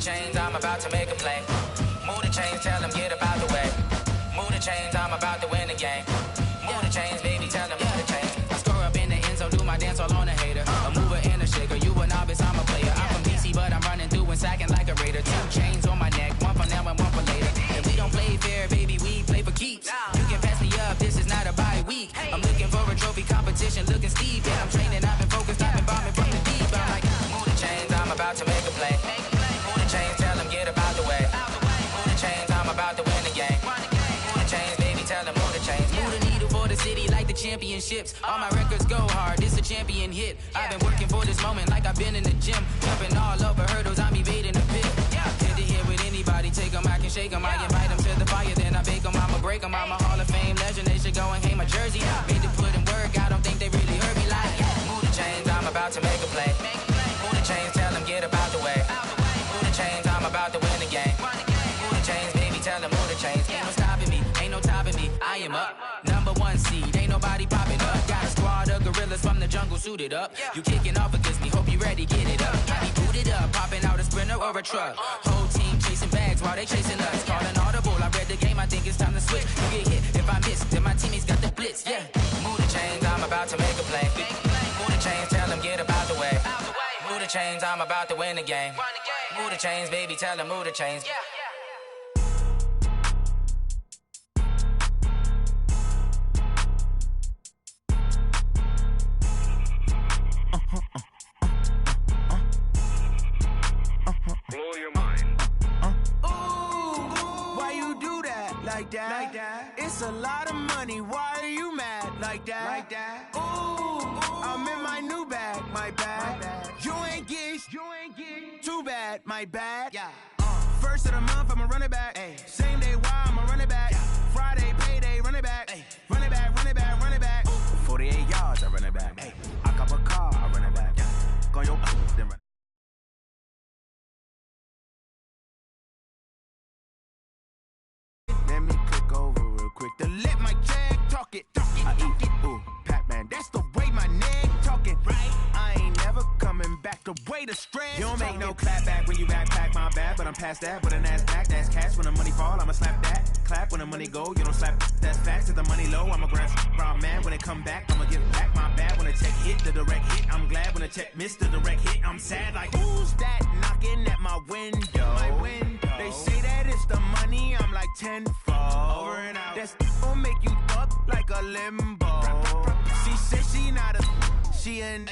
chains, I'm about to make a play. Move the chains, tell them get about the way. Move the chains, I'm about to win the game. Move the chains, baby, tell them move the chains. I score up in the end zone, do my dance all on a hater. A mover and a shaker, you a novice, I'm a player. I'm from DC, but I'm running through and sacking like a raider. 2 chains on my neck, one for now and one for later. And we don't play fair, baby, we play for keeps. You can pass me up, this is not a bye week. I'm looking for a trophy competition, looking steep. Yeah, I'm training, I've been focused, I've been bombing from the deep. I'm like, move the chains, I'm about to make a play. Move the chains, tell them get about the way. Move the chains, I'm about to win the game. Move the chains, baby, tell them move the chains. Move the needle for the city like the championships. All my records go hard, this a champion hit. I've been working for this moment like I've been in the gym. Jumping all over hurdles, I'm evading the pit. Hit to hit with anybody, take them, I can shake them. I invite them to the fire, then I bake them, I'ma break them. I'm a Hall of Fame legend, they should go and hang my jersey. Made to put in work, I don't think they really heard me like, move the chains, I'm about to make a play. Move the chains, tell them get about the way. Move the chains, I'm about to win the game. Move the chains, baby, tell them move the chains. Ain't no stopping me, ain't no topping me, I am up. Number 1 seed, ain't nobody popping up. Got a squad of gorillas from the jungle suited up. You kicking off against me, hope you ready, get it up. I be booted up, popping out a sprinter or a truck. Whole team chasing bags while they chasing us. Calling audible, I read the game, I think it's time to switch. You get hit, if I miss, then my teammates got the blitz, yeah. Move the chains, I'm about to make a play. Move the chains, tell them get about the way. Move the chains, I'm about to win the game. Move the chains, baby, tell them move the chains. Blow your mind. Ooh, why you do that? Like that? It's a lot of money. Why are you mad? Like that? Ooh, I'm in my new bag. My bad. You ain't get too bad. My bad. Yeah. First of the month, I'ma run it back. Ay. Same day, why I'ma run it back. Friday, payday, run it back. Ay. Run it back, run it back, run it back. 48 yards, I run it back. Ay. I cop a car, I run it back. Go your then run. Let me click over real quick to let my jag talk it. I eat it, ooh, Pac-Man, that's the way my neck talking. Right? I ain't never coming back the way the stress. You don't make no clap back when you backpack, my bad, but I'm past that. With an ass back, that's cash. When the money fall, I'ma slap that. Clap when the money go, you don't slap. That's facts. If the money low, I'ma grab round man. When it come back, I'ma give back my bad. When the check hit, the direct hit, I'm glad. When the check missed the direct hit, I'm sad. Like, who's that knocking at my window? They say that it's the money, I'm like tenfold. Over and out. That's gon' make you up like a limbo. She said she not a, she an.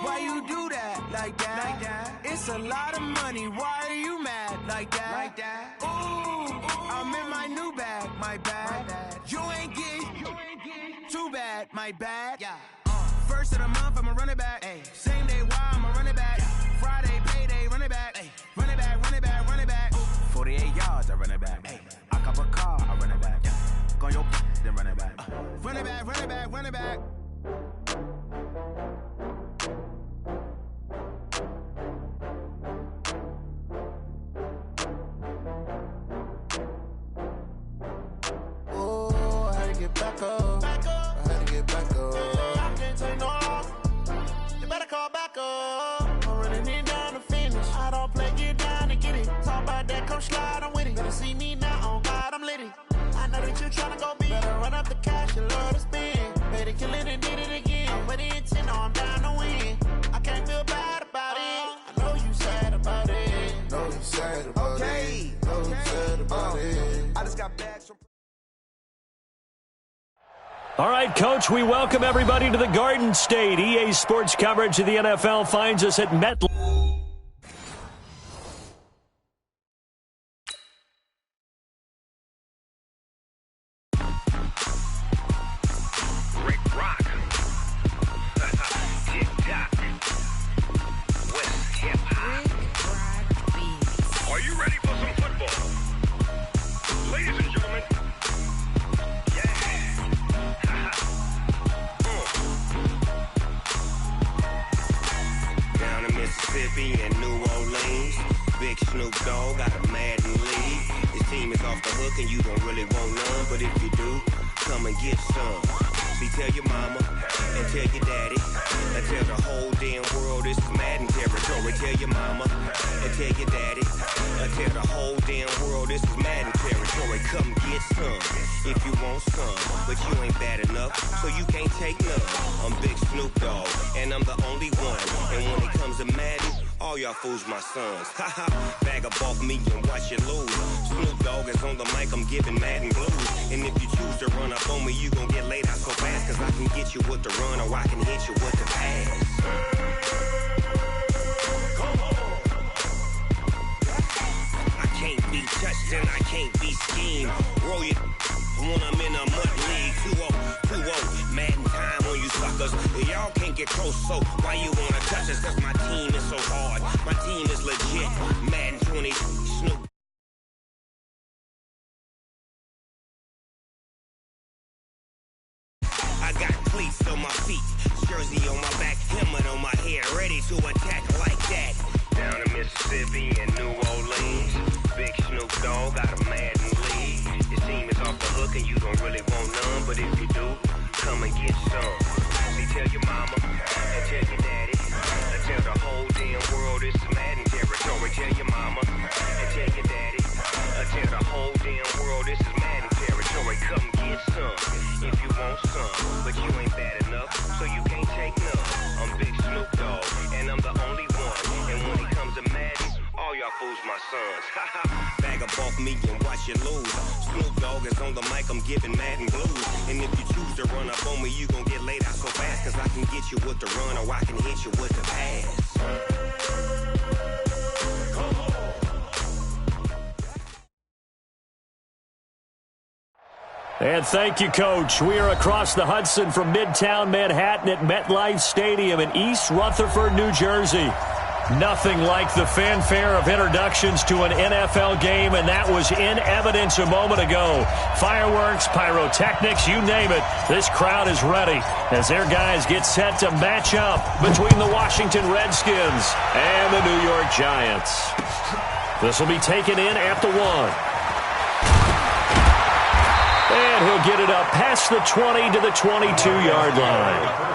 Why you do that? Like that? It's a lot of money. Why are you mad? Like that? Ooh, I'm in my new bag. My bad. You ain't get too bad. My bad. Yeah. First of the month, I'ma run it back. Ay. Same day, why I'ma run it back. Friday, payday, run it back. Ay. Run it back, run it back, run it back. 48 yards, I run it back. Ay. I cop a car, I run it back. Go your then run it back. Run it back, run it back, run it back. Oh, I had to get back up. I had to get back up. I can't take no loss. You better call back up. I'm running it down to finish. I don't play, get down to get it. Talk about that, come slide, I'm with it. Better see me now, on God, I'm litty. I know that you tryna go big. Better run up the cash, you love to spend. Better kill it and did it again. I'm with the intent, no, I'm down to win. I can't feel bad about it. I know you sad about it. Know you sad about it. Know you sad about it. I just got bags from. All right, Coach, we welcome everybody to the Garden State. EA Sports coverage of the NFL finds us at MetLife. And New Orleans, Big Snoop Dogg got a Madden lead. This team is off the hook and you don't really want none, but if you do, come and get some. See, tell your mama and tell your daddy and tell the whole damn world this is Madden territory. tell your mama, and tell your daddy, tell the whole damn world this is Madden territory. Come get some if you want some, but you ain't bad enough, so you can't take none. I'm Big Snoop Dogg, and I'm the only one. And when it comes to Madden, all y'all fools my sons. Haha, bag up off me and watch you lose. Snoop Dogg is on the mic, I'm giving Madden blues. And if you choose to run up on me, you gon' get laid out so fast, cause I can get you with the run or I can hit you with the pass. I can't be touched and I can't be schemed. Roll you when I'm in a mud league. 2-0, Madden time on you suckers. Y'all can't get close, so why you wanna touch us? Cause my team is so hard. My team is legit. Madden 20, Snoop. I got cleats on my feet, jersey on my back, helmet on my head, ready to attack like that. Down in Mississippi and New Orleans, Big Snoop Dogg got a Madden league. Your team is off the hook and you don't really want none, but if you do, come and get some. See, tell your mama and tell your daddy, and tell the whole damn world it's Madden territory. Tell your mama and tell your daddy, and tell the whole damn world this is Madden territory. Come get some if you want some, but you ain't bad enough, so you can't take none. I'm Big Snoop Dogg, and I'm the only one. And when it comes to Madden, all y'all fools my sons. Bag up off me and watch you lose. Snoop Dogg is on the mic, I'm giving Madden blues. And if you choose to run up on me, you gon' get laid out so fast, cause I can get you with the run or I can hit you with the pass. And thank you, Coach. We are across the Hudson from Midtown Manhattan at MetLife Stadium in East Rutherford, New Jersey. Nothing like the fanfare of introductions to an NFL game, and that was in evidence a moment ago. Fireworks, pyrotechnics, you name it. This crowd is ready as their guys get set to match up between the Washington Redskins and the New York Giants. This will be taken in at the 1. And he'll get it up past the 20 to the 22-yard line.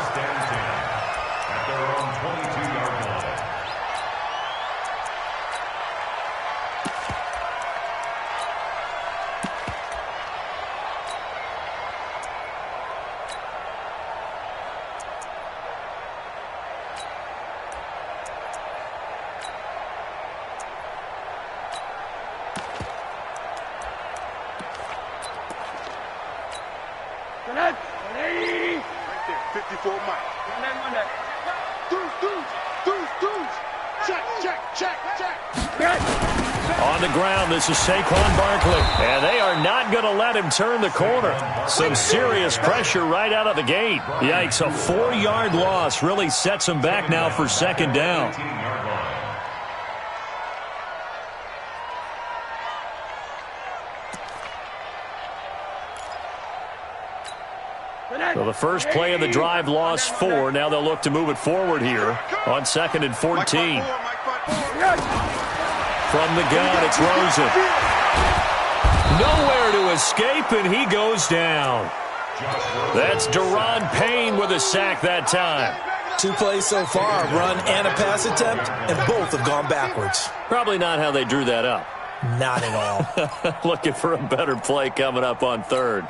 Right there, 54 Mike. Check. On the ground, this is Saquon Barkley. And they are not going to let him turn the corner. Some serious pressure right out of the gate. Yikes, a 4-yard loss really sets him back now for second down. So the first play of the drive lost 4. Now they'll look to move it forward here on 2nd and 14. From the gun, it's Rosen. Nowhere to escape, and he goes down. That's Deron Payne with a sack that time. 2 plays so far, a run and a pass attempt, and both have gone backwards. Probably not how they drew that up. Not at all. Looking for a better play coming up on 3rd.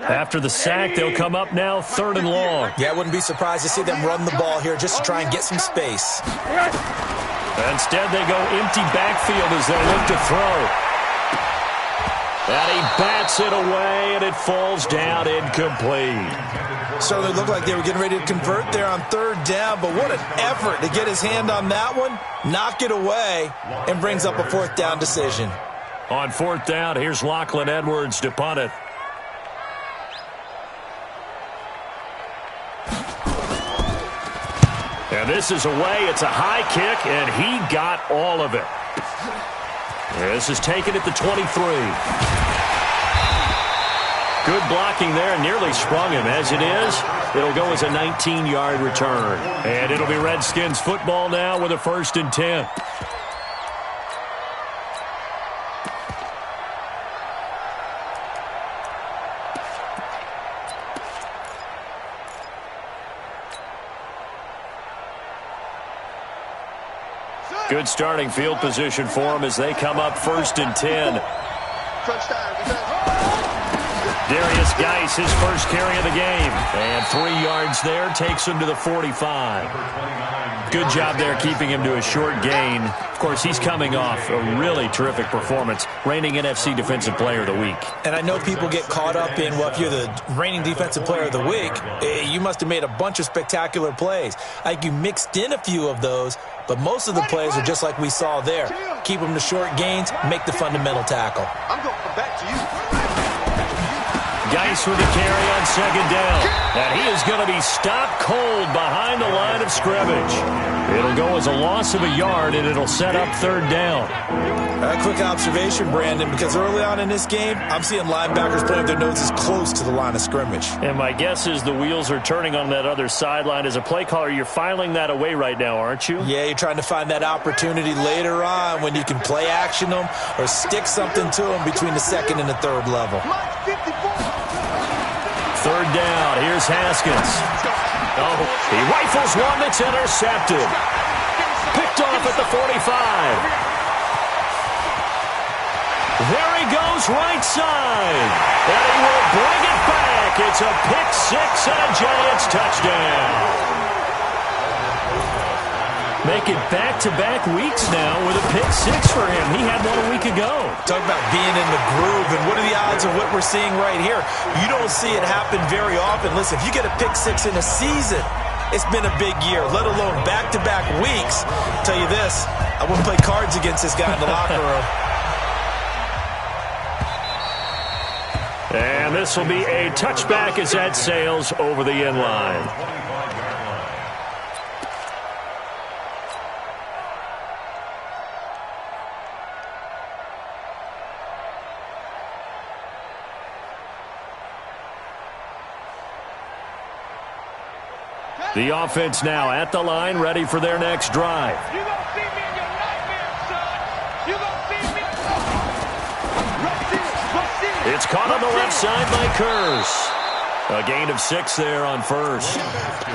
After the sack, they'll come up now 3rd and long. Yeah, I wouldn't be surprised to see them run the ball here just to try and get some space. Instead, they go empty backfield as they look to throw. And he bats it away, and it falls down incomplete. Certainly looked like they were getting ready to convert there on 3rd down, but what an effort to get his hand on that one, knock it away, and brings up a 4th down decision. On 4th down, here's Lachlan Edwards to punt it. And this is away. It's a high kick, and he got all of it. This is taken at the 23. Good blocking there, nearly sprung him. As it is, it'll go as a 19-yard return. And it'll be Redskins football now with a 1st and 10. Good starting field position for them as they come up 1st and 10. Darius Geis, his first carry of the game. And 3 yards there, takes him to the 45. Good job there keeping him to a short gain. Of course, he's coming off a really terrific performance, reigning NFC Defensive Player of the Week. And I know people get caught up in, well, if you're the reigning Defensive Player of the Week, you must have made a bunch of spectacular plays. I think you mixed in a few of those, but most of the plays are just like we saw there. Keep them to short gains, make the fundamental tackle. I'm going to come back to you. Geis with a carry on 2nd down. And he is going to be stopped cold behind the line of scrimmage. It'll go as a loss of a yard, and it'll set up 3rd down. A quick observation, Brandon, because early on in this game, I'm seeing linebackers putting their noses close to the line of scrimmage. And my guess is the wheels are turning on that other sideline. As a play caller, you're filing that away right now, aren't you? Yeah, you're trying to find that opportunity later on when you can play action them or stick something to them between the 2nd and the 3rd level. 3rd down. Here's Haskins. Oh, he rifles one that's intercepted. Picked off at the 45. There he goes, right side. And he will bring it back. It's a pick 6 and a Giants touchdown. Make it back-to-back weeks now with a pick 6 for him. He had one a week ago. Talk about being in the groove, and what are the odds of what we're seeing right here? You don't see it happen very often. Listen, if you get a pick 6 in a season, it's been a big year, let alone back-to-back weeks. I'll tell you this, I wouldn't play cards against this guy in the locker room. And this will be a touchback as that sails over the end line. The offense now at the line, ready for their next drive. You gonna see me in your nightmares, son. You gonna see me. It's caught on the left side by Kurz. A gain of 6 there on 1st.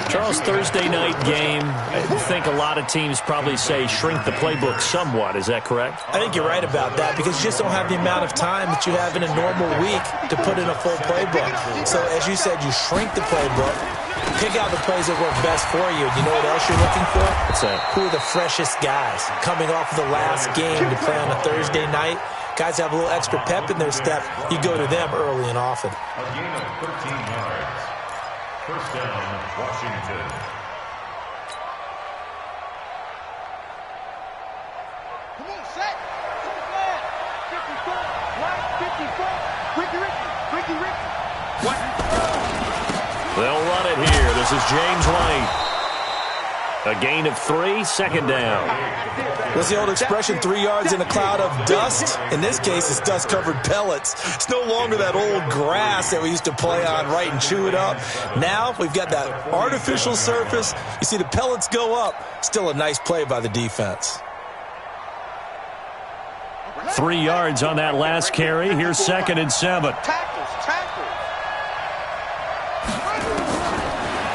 Charles, Thursday night game, I think a lot of teams probably say shrink the playbook somewhat. Is that correct? I think you're right about that because you just don't have the amount of time that you have in a normal week to put in a full playbook. So, as you said, you shrink the playbook, pick out the plays that work best for you. You know what else you're looking for? What's that? Who are the freshest guys coming off of the last game to play on a Thursday night? Guys have a little extra pep in their step. You go to them early and often. A gain of 13 yards. 1st down, Washington. Come on, set. 54. Right, 54. Ricky. What? They'll run it here. This is James White. A gain of 3, 2nd down. What's the old expression, 3 yards in a cloud of dust? In this case, it's dust-covered pellets. It's no longer that old grass that we used to play on, right, and chew it up. Now we've got that artificial surface. You see the pellets go up. Still a nice play by the defense. 3 yards on that last carry. Here's 2nd and 7. Tackles.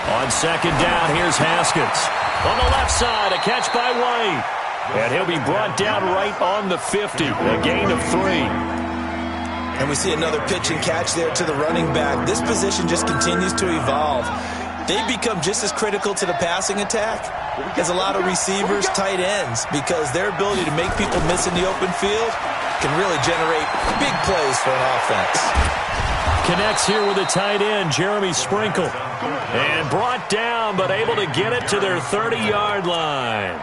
On 2nd down, here's Haskins. On the left side, a catch by White. And he'll be brought down right on the 50. A gain of 3. And we see another pitch and catch there to the running back. This position just continues to evolve. They become just as critical to the passing attack as a lot of receivers, tight ends, because their ability to make people miss in the open field can really generate big plays for an offense. Connects here with a tight end, Jeremy Sprinkle. And brought down, but able to get it to their 30-yard line.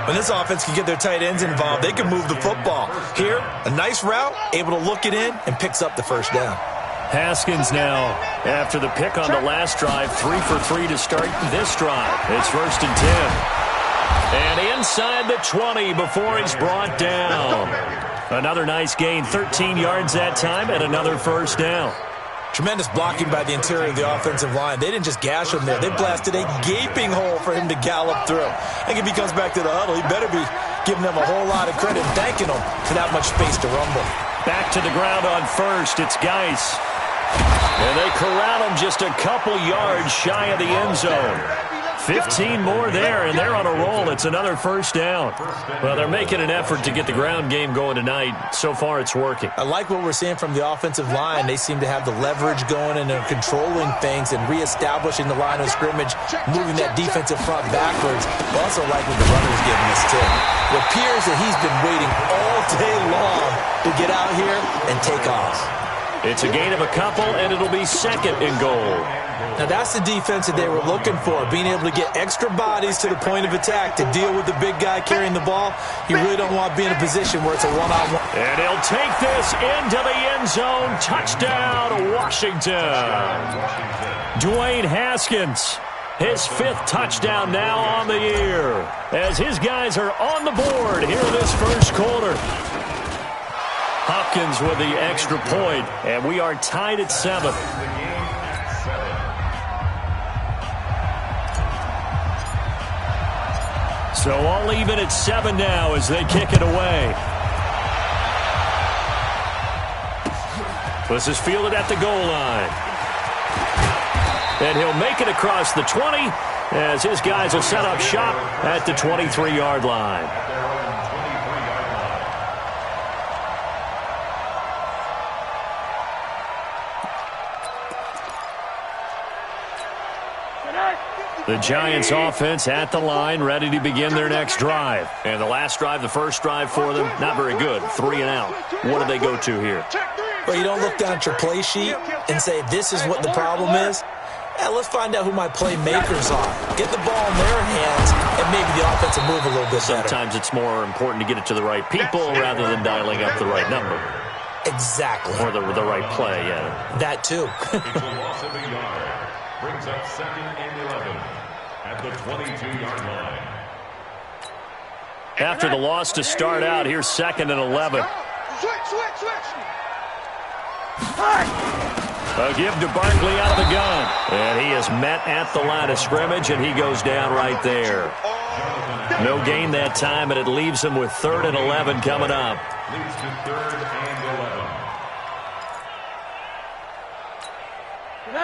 When this offense can get their tight ends involved, they can move the football. Here, a nice route, able to look it in, and picks up the 1st down. Haskins now, after the pick on the last drive, 3 for 3 to start this drive. It's 1st and 10. And inside the 20 before he's brought down. Another nice gain, 13 yards that time, and another 1st down. Tremendous blocking by the interior of the offensive line. They didn't just gash him there. They blasted a gaping hole for him to gallop through. I think if he comes back to the huddle, he better be giving them a whole lot of credit and thanking them for that much space to rumble. Back to the ground on 1st. It's Geis. And they corral him just a couple yards shy of the end zone. 15 more there, and they're on a roll at it's another first down. Well, they're making an effort to get the ground game going tonight. So far, it's working. I like what we're seeing from the offensive line. They seem to have the leverage going and they're controlling things and reestablishing the line of scrimmage, moving that defensive front backwards. I also like what the runner's giving us, too. It appears that he's been waiting all day long to get out here and take off. It's a gain of a couple, and it'll be second and goal. Now, that's the defense that they were looking for, being able to get extra bodies to the point of attack to deal with the big guy carrying the ball. You really don't want to be in a position where it's a one-on-one. And he'll take this into the end zone. Touchdown, Washington. Dwayne Haskins, his 5th touchdown now on the year, as his guys are on the board here in this first quarter. Hopkins with the extra point, and we are tied at 7. So all even at 7 now as they kick it away. This is fielded at the goal line. And he'll make it across the 20 as his guys will set up shop at the 23-yard line. The Giants offense at the line, ready to begin their next drive. And the last drive, the first drive for them, not very good. 3 and out. What do they go to here? Well, you don't look down at your play sheet and say, this is what the problem is. Yeah, let's find out who my playmakers are. Get the ball in their hands, and maybe the offense will move a little bit better. Sometimes it's more important to get it to the right people rather than dialing up the right number. Exactly. Or the right play, yeah. That, too. It's a loss of a yard. Brings up 2nd and 11 at the 22-yard line. After the loss to start out, here's 2nd and 11. A give to Barkley out of the gun. And he is met at the line of scrimmage, and he goes down right there. No gain that time, and it leaves him with 3rd and 11 coming up. Leads to 3rd and 11.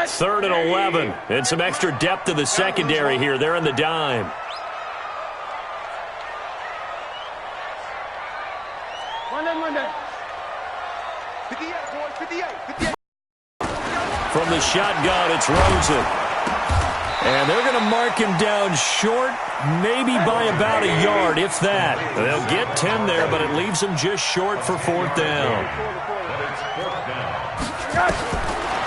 3rd and 11. And some extra depth to the secondary here. They're in the dime. From the shotgun, it's Rosen. And they're going to mark him down short, maybe by about a yard, if that. They'll get 10 there, but it leaves him just short for 4th down.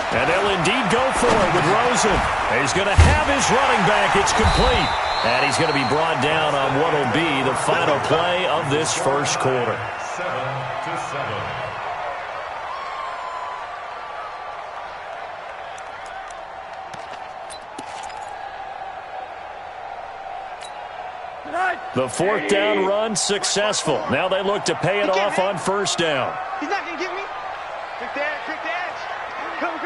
And they'll indeed go for it with Rosen. He's going to have his running back. It's complete. And he's going to be brought down on what will be the final play of this first quarter. 7-7. The 4th down run successful. Now they look to pay it off on 1st down. He's not going to get me. Quick the edge. Come.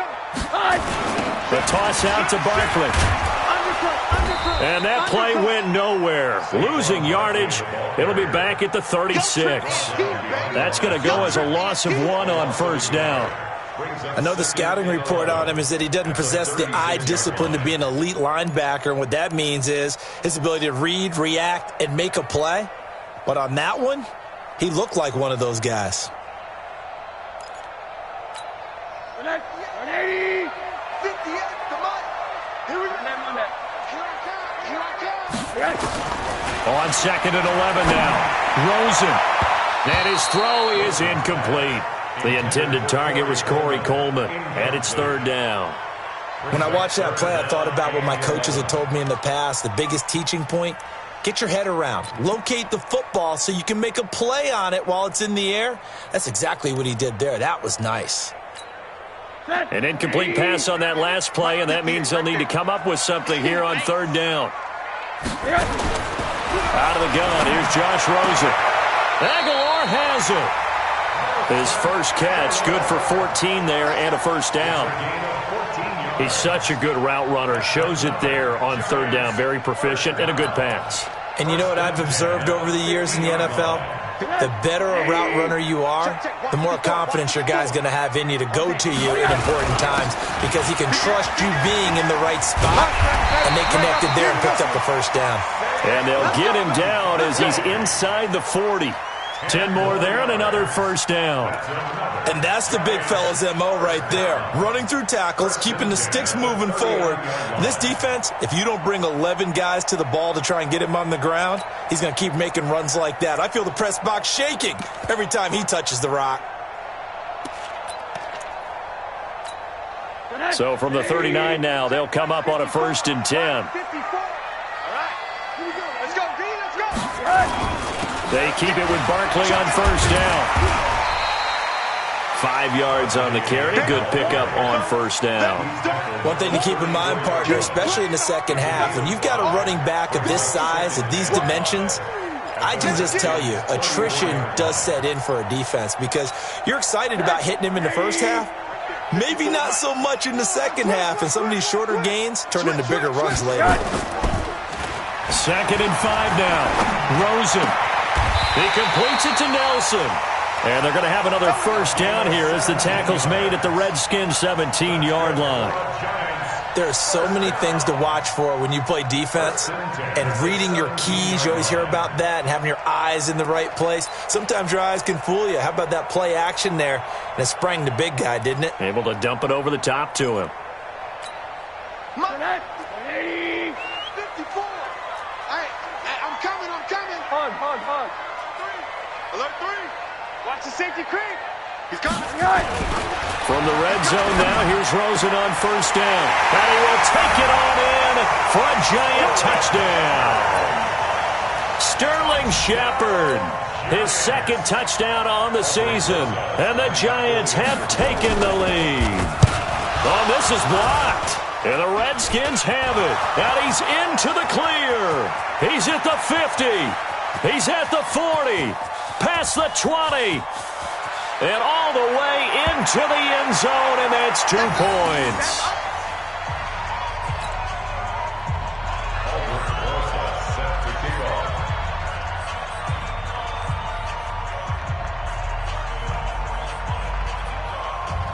The toss out to Barkley. And that play went nowhere. Losing yardage. It'll be back at the 36. That's going to go as a loss of 1 on 1st down. I know the scouting report on him is that he doesn't possess the eye discipline to be an elite linebacker. And what that means is his ability to read, react, and make a play. But on that one, he looked like one of those guys. 180, 58, come on. Here we go. On 2nd and 11 now. Rosen. And his throw is incomplete. The intended target was Corey Coleman, and it's 3rd down. When I watched that play, I thought about what my coaches had told me in the past. The biggest teaching point, get your head around. Locate the football so you can make a play on it while it's in the air. That's exactly what he did there. That was nice. An incomplete pass on that last play, and that means they'll need to come up with something here on 3rd down. Out of the gun, here's Josh Rosen. Aguilar has it. His first catch, good for 14 there and a 1st down. He's such a good route runner. Shows it there on 3rd down. Very proficient and a good pass. And you know what I've observed over the years in the NFL? The better a route runner you are, the more confidence your guy's going to have in you to go to you in important times because he can trust you being in the right spot, and they connected there and picked up the first down. And they'll get him down as he's inside the 40. 10 more there and another first down. And that's the big fella's MO right there. Running through tackles, keeping the sticks moving forward. This defense, if you don't bring 11 guys to the ball to try and get him on the ground, he's going to keep making runs like that. I feel the press box shaking every time he touches the rock. So from the 39 now, they'll come up on a 1st and 10. They keep it with Barkley on first down. 5 yards on the carry. Good pickup on first down. One thing to keep in mind, partner, especially in the second half, when you've got a running back of this size, of these dimensions, I can just tell you, attrition does set in for a defense because you're excited about hitting him in the first half. Maybe not so much in the second half, and some of these shorter gains turn into bigger runs later. 2nd and 5 now. Rosen. He completes it to Nelson. And they're going to have another first down here as the tackle's made at the Redskins' 17-yard line. There are so many things to watch for when you play defense. And reading your keys, you always hear about that, and having your eyes in the right place. Sometimes your eyes can fool you. How about that play action there? And it sprang the big guy, didn't it? Able to dump it over the top to him. 54. I'm coming. Hard. Alert 3. Watch the safety creep. He's coming. From the red zone now, here's Rosen on first down. And he will take it on in for a giant touchdown. Sterling Shepard, his 2nd touchdown on the season. And the Giants have taken the lead. Oh, this is blocked. And the Redskins have it. And he's into the clear. He's at the 50. He's at the 40. Past the 20. And all the way into the end zone, and that's 2 points.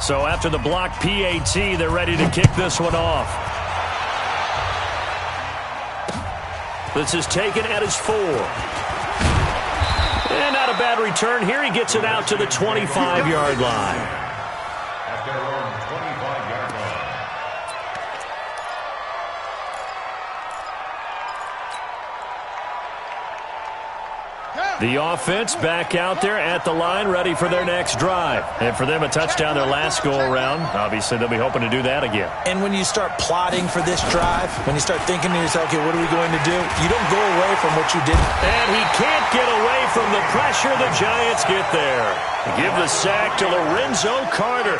So after the block PAT, they're ready to kick this one off. This is taken at his 4. And not a bad return here. He gets it out to the 25-yard line. At their own 25-yard line. The offense back out there at the line, ready for their next drive. And for them, a touchdown their last go-around. Obviously, they'll be hoping to do that again. And when you start plotting for this drive, when you start thinking to yourself, okay, what are we going to do? You don't go away from what you did. And he can't get away from the pressure. The Giants get there. Give the sack to Lorenzo Carter.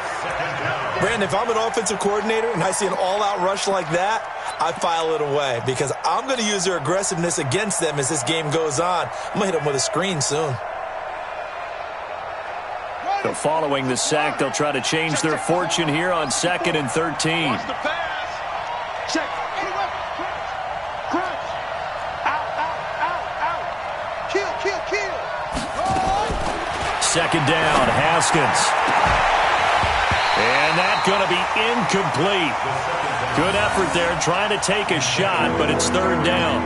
Brandon, if I'm an offensive coordinator and I see an all-out rush like that, I file it away because I'm going to use their aggressiveness against them as this game goes on. I'm going to hit them with a screen soon. So following the sack, they'll try to change their fortune here on 2nd and 13. Watch the pass. Check. Crunch. Out. Kill. 2nd down, Haskins. And that's going to be incomplete. Good effort there, trying to take a shot, but it's 3rd down.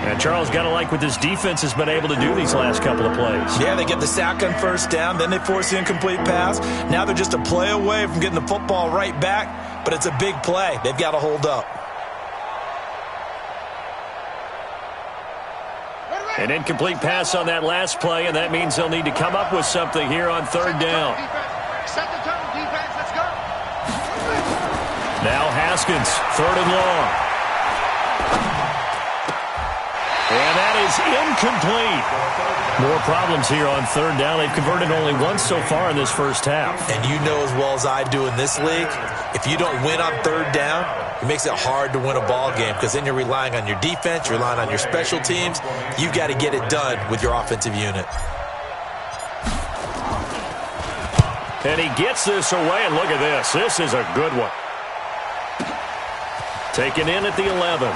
And Charles, got to like what this defense has been able to do these last couple of plays. Yeah, they get the sack on first down, then they force the incomplete pass. Now they're just a play away from getting the football right back, but it's a big play. They've got to hold up. An incomplete pass on that last play, and that means they'll need to come up with something here on 3rd down. Set the tone, defense. Let's go. Now Haskins, 3rd and long. And that is incomplete. More problems here on 3rd down. They've converted only once so far in this first half. And you know as well as I do in this league, if you don't win on 3rd down, it makes it hard to win a ball game because then you're relying on your defense, you're relying on your special teams. You've got to get it done with your offensive unit. And he gets this away, and look at this. This is a good one. Taken in at the 11.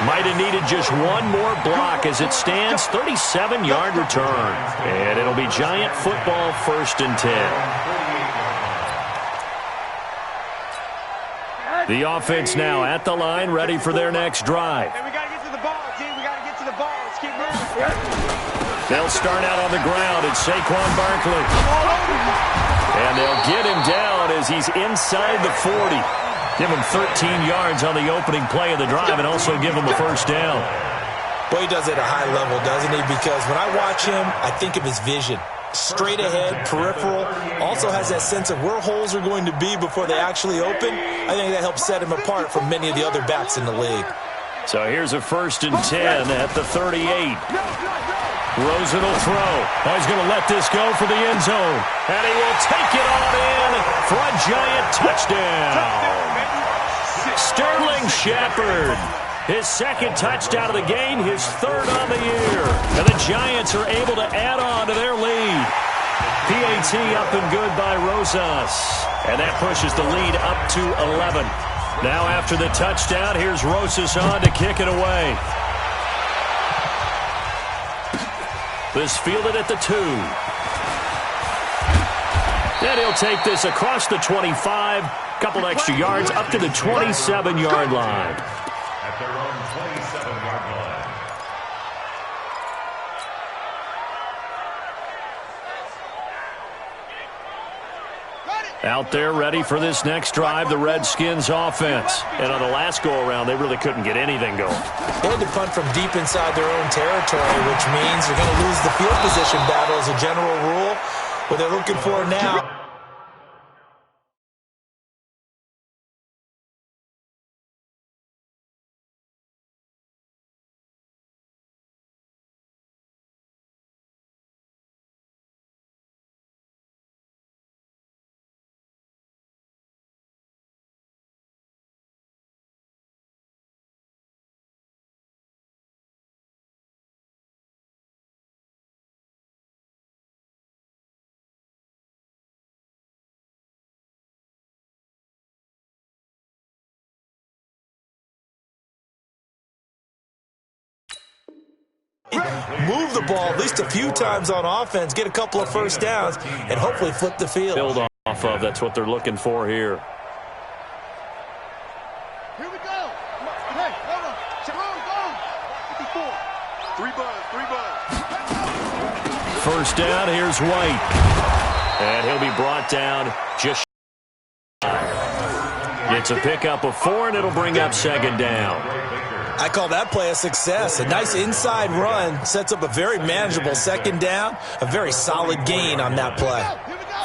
Might have needed just one more block as it stands, 37-yard return. And it'll be Giant football, 1st and 10. The offense now at the line, ready for their next drive. Hey, we got to get to the ball, G. We got to get to the ball. Let's keep moving. They'll start out on the ground. It's Saquon Barkley. And they'll get him down as he's inside the 40. Give him 13 yards on the opening play of the drive and also give him a 1st down. Well, he does it at a high level, doesn't he? Because when I watch him, I think of his vision. Straight ahead, peripheral. Also has that sense of where holes are going to be before they actually open. I think that helps set him apart from many of the other backs in the league. So here's a 1st and 10 at the 38. Rosen will throw. Oh, he's going to let this go for the end zone. And he will take it on in for a Giant touchdown. Sterling Shepard, his 2nd touchdown of the game, his 3rd on the year. And the Giants are able to add on to their lead. PAT up and good by Rosas. And that pushes the lead up to 11. Now after the touchdown, here's Rosas on to kick it away. This fielded at the 2. And he'll take this across the 25. Couple extra yards up to the 27-yard line. At their own 27-yard line. Out there ready for this next drive, the Redskins offense. And on the last go-around, they really couldn't get anything going. They had to punt from deep inside their own territory, which means they're going to lose the field position battle as a general rule. What they're looking for now... move the ball at least a few times on offense, get a couple of 1st downs, and hopefully flip the field. Build off of, that's what they're looking for here. Here we go. Hey, hold on. Go. 54. 3 buzz. 1st down, here's White. And he'll be brought down just It's a pickup of 4, and it'll bring up 2nd down. I call that play a success. A nice inside run sets up a very manageable 2nd down. A very solid gain on that play.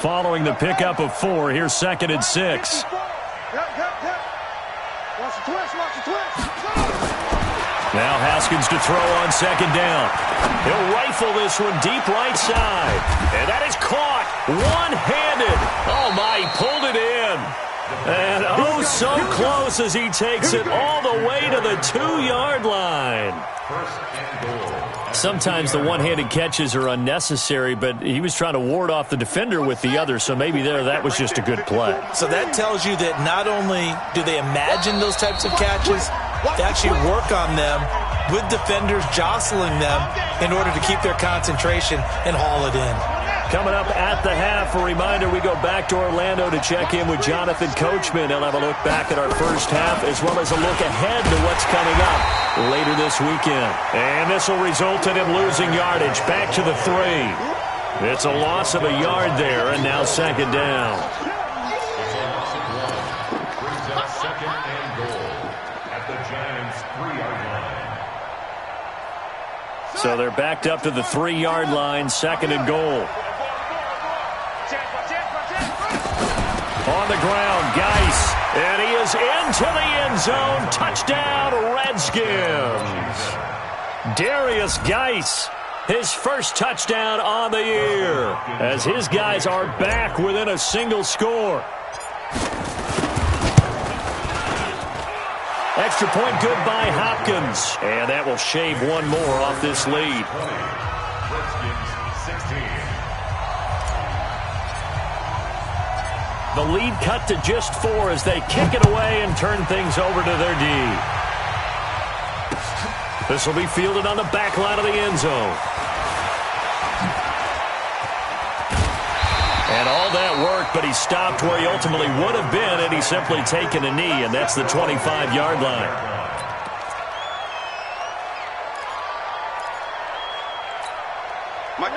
Following the pickup of 4, here's 2nd and 6. Now Haskins to throw on 2nd down. He'll rifle this one deep right side. And that is caught one-handed. Oh, my, he pulled it in. And oh, so close as he takes it all the way to the 2-yard line. Sometimes the one-handed catches are unnecessary, but he was trying to ward off the defender with the other, so maybe that was just a good play. So that tells you that not only do they imagine those types of catches, they actually work on them with defenders jostling them in order to keep their concentration and haul it in. Coming up at the half, a reminder, we go back to Orlando to check in with Jonathan Coachman. He'll have a look back at our first half as well as a look ahead to what's coming up later this weekend. And this will result in him losing yardage back to the 3. It's a loss of a yard there, and now 2nd down. Brings up 2nd and goal at the Giants' 3-yard line. So they're backed up to the 3-yard line, 2nd and goal. On the ground, Geis, and he is into the end zone. Touchdown, Redskins. Darius Geis, his first touchdown on the year, as his guys are back within a single score. Extra point good by Hopkins, and that will shave one more off this lead. Redskins 16. The lead cut to just 4 as they kick it away and turn things over to their D. This will be fielded on the back line of the end zone. And all that work, but he stopped where he ultimately would have been, and he's simply taken a knee, and that's the 25-yard line.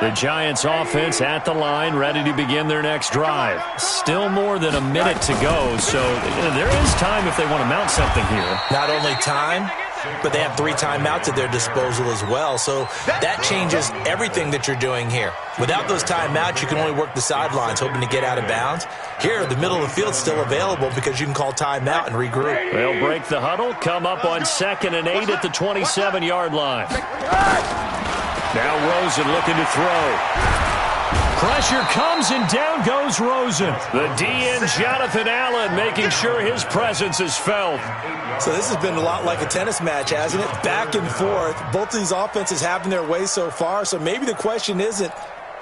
The Giants offense at the line, ready to begin their next drive. Still more than a minute to go, so there is time if they want to mount something here. Not only time, but they have 3 timeouts at their disposal as well, so that changes everything that you're doing here. Without those timeouts, you can only work the sidelines, hoping to get out of bounds. Here, the middle of the field's still available because you can call timeout and regroup. They'll break the huddle, come up on 2nd and 8 at the 27-yard line. Now Rosen looking to throw. Pressure comes, and down goes Rosen. The DN, Jonathan Allen, making sure his presence is felt. So this has been a lot like a tennis match, hasn't it? Back and forth. Both of these offenses having their way so far, so maybe the question isn't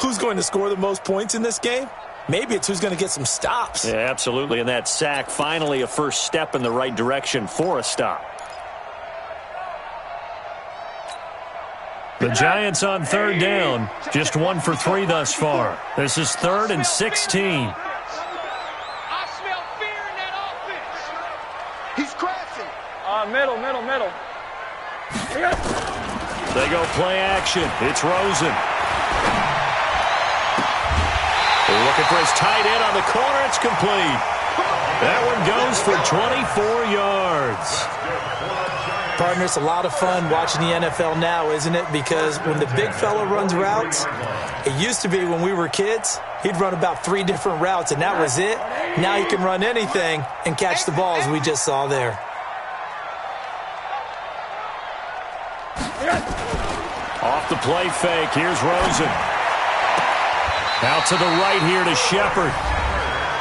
who's going to score the most points in this game. Maybe it's who's going to get some stops. Yeah, absolutely, and that sack, finally a first step in the right direction for a stop. The Giants on 3rd down, just 1 for 3 thus far. This is 3rd and 16. I smell fear in that offense. He's crashing. Middle. They go play action. It's Rosen. They're looking for his tight end on the corner. It's complete. That one goes for 24 yards. Partner, it's a lot of fun watching the NFL now, isn't it? Because when the big fella runs routes, it used to be when we were kids, he'd run about 3 different routes, and that was it. Now he can run anything and catch the balls we just saw there. Off the play fake, here's Rosen. Out to the right here to Shepard.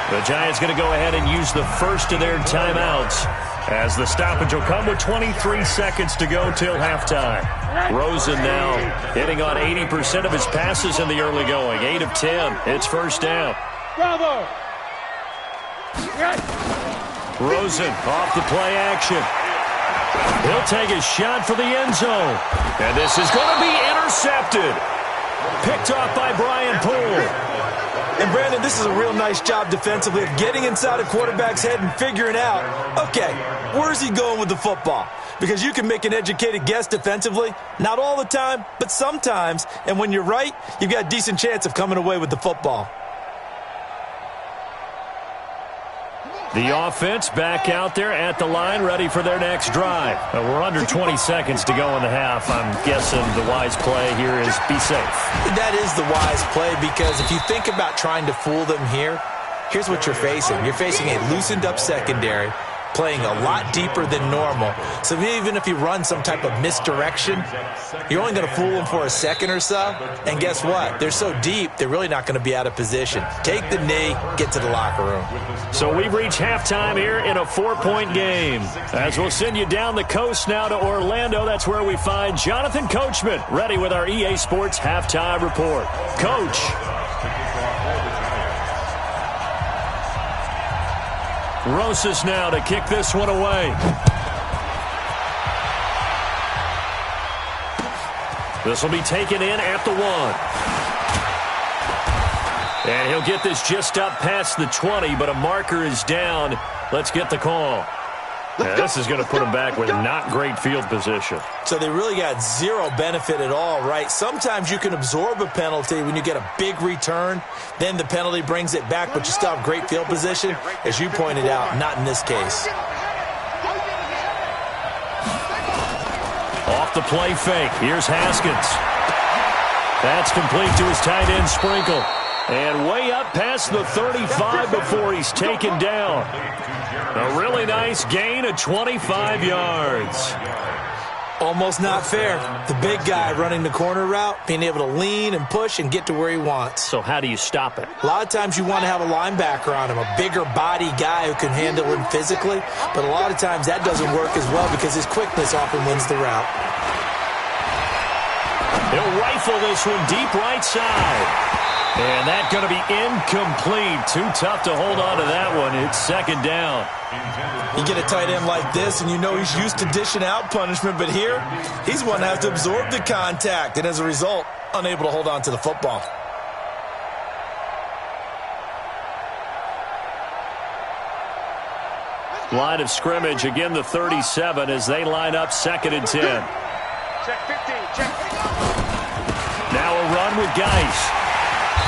The Giants going to go ahead and use the first of their timeouts, as the stoppage will come with 23 seconds to go till halftime. Rosen now hitting on 80% of his passes in the early going. 8 of 10. It's first down. Bravo! Rosen off the play action. He'll take a shot for the end zone. And this is going to be intercepted. Picked off by Brian Poole. And, Brandon, this is a real nice job defensively of getting inside a quarterback's head and figuring out, okay, where's he going with the football? Because you can make an educated guess defensively. Not all the time, but sometimes. And when you're right, you've got a decent chance of coming away with the football. The offense back out there at the line, ready for their next drive. We're under 20 seconds to go in the half. I'm guessing the wise play here is be safe. That is the wise play, because if you think about trying to fool them here, here's what you're facing. You're facing a loosened up secondary, playing a lot deeper than normal. So even if you run some type of misdirection, you're only going to fool them for a second or so. And guess what? They're so deep, they're really not going to be out of position. Take the knee, get to the locker room. So we've reached halftime here in a 4-point game. As we'll send you down the coast now to Orlando, that's where we find Jonathan Coachman, ready with our EA Sports halftime report. Coach. Rosas now to kick this one away. This will be taken in at the 1. And he'll get this just up past the 20, but a marker is down. Let's get the call. This is going to put him back with not great field position. So they really got zero benefit at all, right? Sometimes you can absorb a penalty when you get a big return. Then the penalty brings it back, but you still have great field position. As you pointed out, not in this case. Off the play fake. Here's Haskins. That's complete to his tight end, Sprinkle. And way up past the 35 before he's taken down. A really nice gain of 25 yards. Almost not fair. The big guy running the corner route, being able to lean and push and get to where he wants. So how do you stop it? A lot of times you want to have a linebacker on him, a bigger body guy who can handle him physically. But a lot of times that doesn't work as well because his quickness often wins the route. He'll rifle this one deep right side. And that's going to be incomplete. Too tough to hold on to that one. It's second down. You get a tight end like this, and you know he's used to dishing out punishment, but here, he's one that has to absorb the contact, and as a result, unable to hold on to the football. Line of scrimmage, again the 37 as they line up second and 10. Check 15, check 15. Now a run with Geis.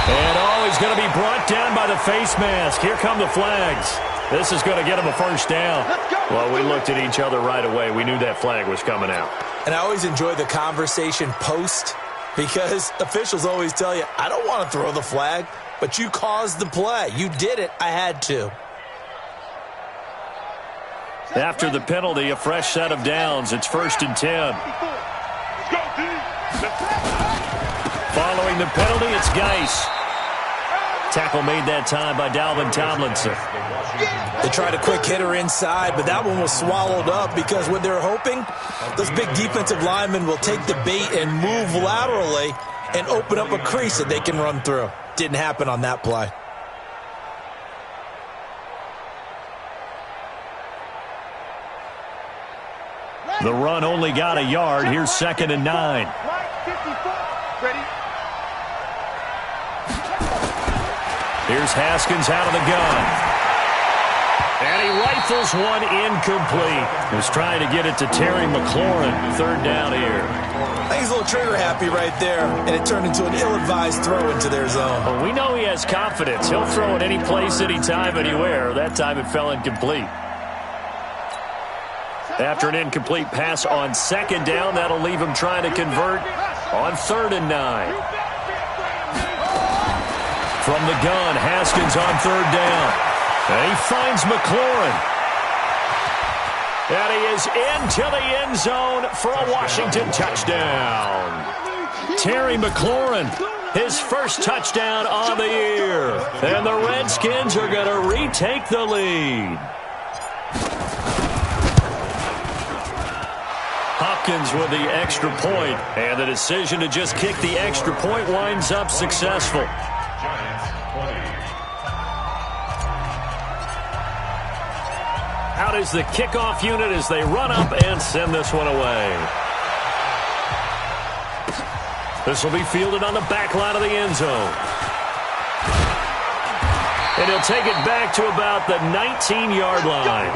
And he's going to be brought down by the face mask. Here come the flags. This is going to get him a first down. Well, we looked at each other right away. We knew that flag was coming out. And I always enjoy the conversation post because officials always tell you, I don't want to throw the flag, but you caused the play. You did it. I had to. After the penalty, a fresh set of downs. It's first and 10. Following the penalty, it's Geis. Tackle made that time by Dalvin Tomlinson. They tried a quick hitter inside, but that one was swallowed up because what they're hoping, those big defensive linemen will take the bait and move laterally and open up a crease that they can run through. Didn't happen on that play. The run only got a yard. Here's second and 9. Ready? Here's Haskins out of the gun. And he rifles one incomplete. He was trying to get it to Terry McLaurin. Third down here. I think he's a little trigger happy right there, and it turned into an ill-advised throw into their zone. Well, we know he has confidence. He'll throw it any place, anytime, anywhere. That time it fell incomplete. After an incomplete pass on second down, that'll leave him trying to convert on third and 9. From the gun, Haskins on third down. And he finds McLaurin. And he is into the end zone for a Washington touchdown. Terry McLaurin, his first touchdown on the year. And the Redskins are going to retake the lead. Hopkins with the extra point, and the decision to just kick the extra point winds up successful. Out is the kickoff unit as they run up and send this one away. This will be fielded on the back line of the end zone. And he'll take it back to about the 19-yard line.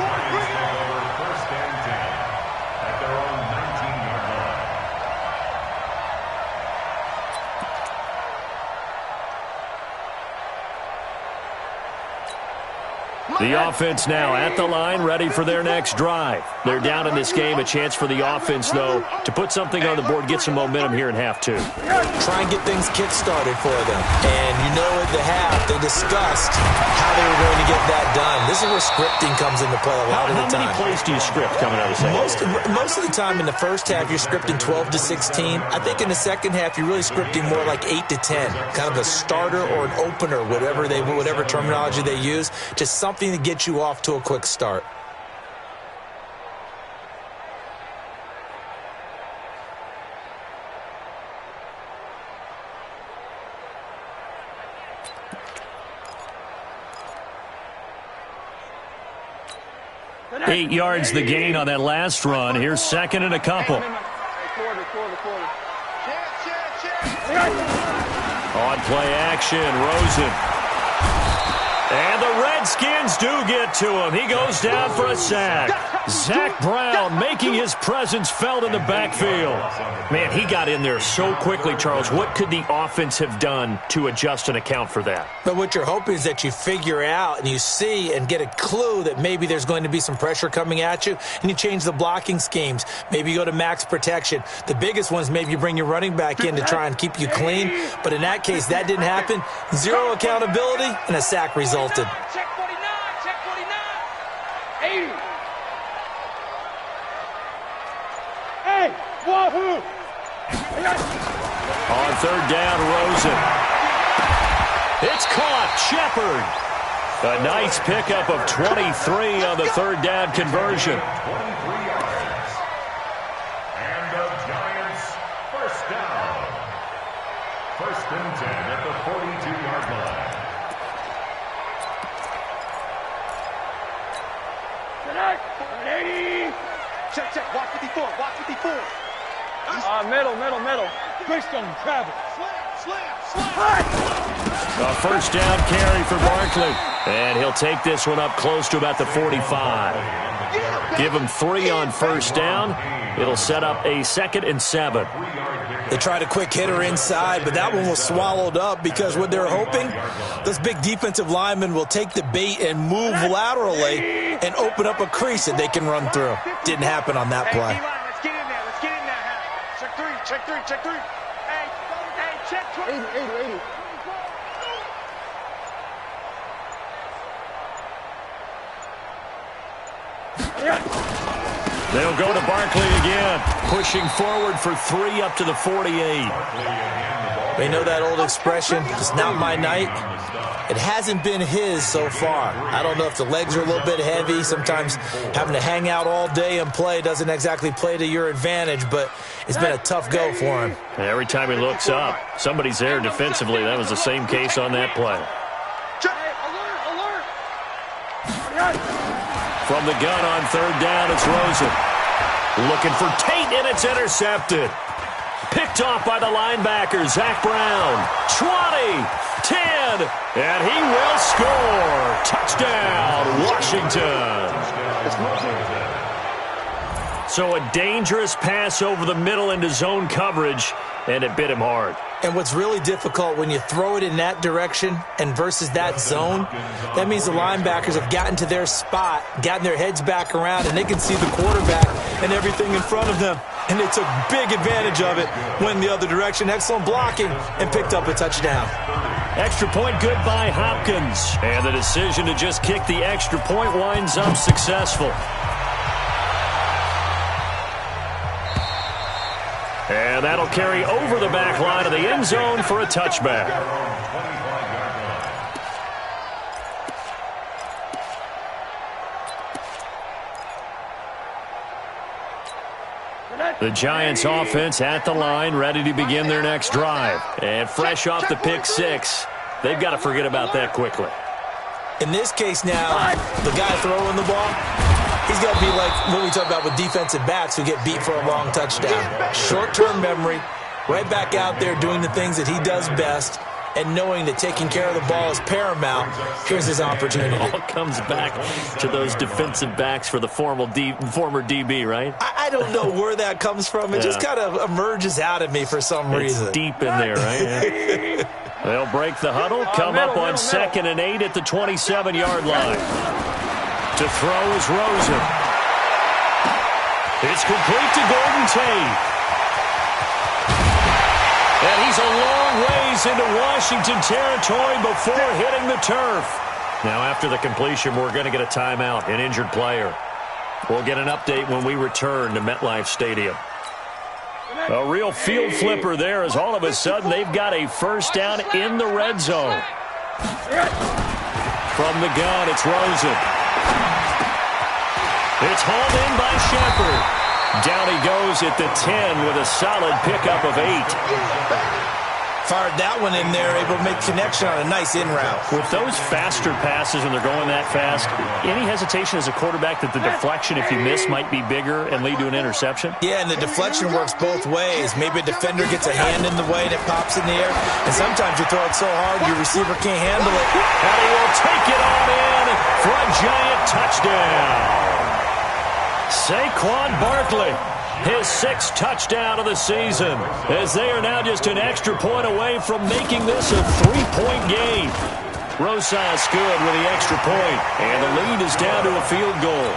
The offense now at the line, ready for their next drive. They're down in this game. A chance for the offense, though, to put something on the board, get some momentum here in half 2. Try and get things kick-started for them. And you know at the half, they discussed how they were going to get that done. This is where scripting comes into play a lot of the time. How many plays do you script coming out of the second? Most of the time in the first half, you're scripting 12 to 16. I think in the second half, you're really scripting more like 8 to 10. Kind of a starter or an opener, whatever terminology they use. Just something to get you off to a quick start. Eight yards the gain on that last run. Here's second and a couple. On play action, Rosen. And the Redskins do get to him. He goes down for a sack. Zach Brown making his presence felt in the backfield. Man, he got in there so quickly, Charles. What could the offense have done to adjust and account for that? But what you're hoping is that you figure out and you see and get a clue that maybe there's going to be some pressure coming at you, and you change the blocking schemes. Maybe you go to max protection. The biggest ones, maybe you bring your running back in to try and keep you clean. But in that case, that didn't happen. Zero accountability, and a sack resulted. Check 49, check 49. 80. Hey, wahoo! On third down, Rosen. It's caught. Shepard. A nice pickup of 23 on the third down conversion. 23 yards. And the Giants first down. First and 10 at the 42. Check, check. Watch 54. Watch 54. Middle. Greystone, travel. Slam. A first down carry for Barkley. And he'll take this one up close to about the 45. Give him 3 on first down. It'll set up a 2nd and 7. They tried a quick hitter inside, but that one was swallowed up because what they're hoping, those big defensive linemen will take the bait and move laterally and open up a crease that they can run through. Didn't happen on that play. Let's get in there. Check three. Hey, check 20. 80. They'll go to Barkley again, pushing forward for 3 up to the 48. They know that old expression, it's not my night. It hasn't been his so far. I don't know if the legs are a little bit heavy. Sometimes having to hang out all day and play doesn't exactly play to your advantage, but it's been a tough go for him. Every time he looks up, somebody's there defensively. That was the same case on that play. From the gun on 3rd down, it's Rosen. Looking for Tate, and it's intercepted. Picked off by the linebacker, Zach Brown. 20, 10, and he will score. Touchdown, Washington. So a dangerous pass over the middle into zone coverage, and it bit him hard. And what's really difficult when you throw it in that direction and versus that zone, that means the linebackers have gotten to their spot, gotten their heads back around, and they can see the quarterback and everything in front of them. And they took big advantage of it, went the other direction, excellent blocking, and picked up a touchdown. Extra point good by Hopkins. And the decision to just kick the extra point winds up successful. And that'll carry over the back line of the end zone for a touchback. The Giants offense at the line, ready to begin their next drive. And fresh off the pick 6, they've got to forget about that quickly. In this case now, the guy throwing the ball, he's got to be like what we talk about with defensive backs who get beat for a long touchdown. Short-term memory, right back out there doing the things that he does best, and knowing that taking care of the ball is paramount. Here's his opportunity. It all comes back to those defensive backs for the former DB, right? I don't know where that comes from. It just kind of emerges out of me for some reason. It's deep in there, right? Yeah. They'll break the huddle, come up on 2nd and 8 at the 27-yard line. To throw is Rosen. It's complete to Gordon Tate. And he's a long ways into Washington territory before hitting the turf. Now, after the completion, we're going to get a timeout, an injured player. We'll get an update when we return to MetLife Stadium. A real field flipper there as all of a sudden they've got a first down in the red zone. From the gun, it's Rosen. It's hauled in by Shepard. Down he goes at the 10 with a solid pickup of 8. Fired that one in there, able to make connection on a nice in route. With those faster passes when they're going that fast, any hesitation as a quarterback that the deflection, if you miss, might be bigger and lead to an interception? Yeah, and the deflection works both ways. Maybe a defender gets a hand in the way and it pops in the air, and sometimes you throw it so hard your receiver can't handle it. And he will take it on in for a giant touchdown. Saquon Barkley, his 6th touchdown of the season, as they are now just an extra point away from making this a 3-point game. Rosas good with the extra point, and the lead is down to a field goal.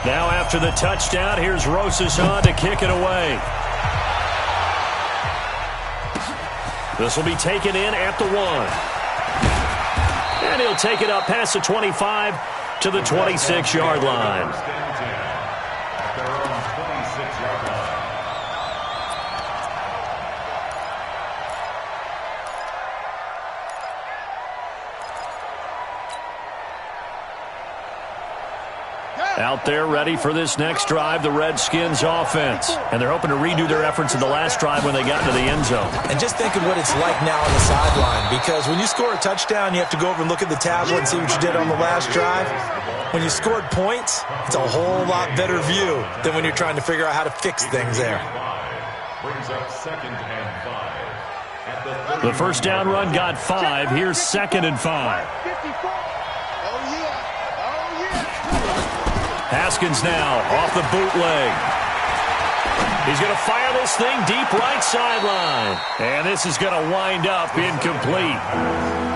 Now after the touchdown, here's Rosas on to kick it away. This will be taken in at the 1. And he'll take it up past the 25 to the 26-yard line. Out there ready for this next drive, the Redskins offense. And they're hoping to redo their efforts in the last drive when they got into the end zone. And just think of what it's like now on the sideline, because when you score a touchdown, you have to go over and look at the tablet and see what you did on the last drive. When you scored points, it's a whole lot better view than when you're trying to figure out how to fix things there. Brings up 2nd and 5. The first down run got 5. Here's 2nd and 5. Haskins now off the bootleg. He's going to fire this thing deep right sideline. And this is going to wind up incomplete.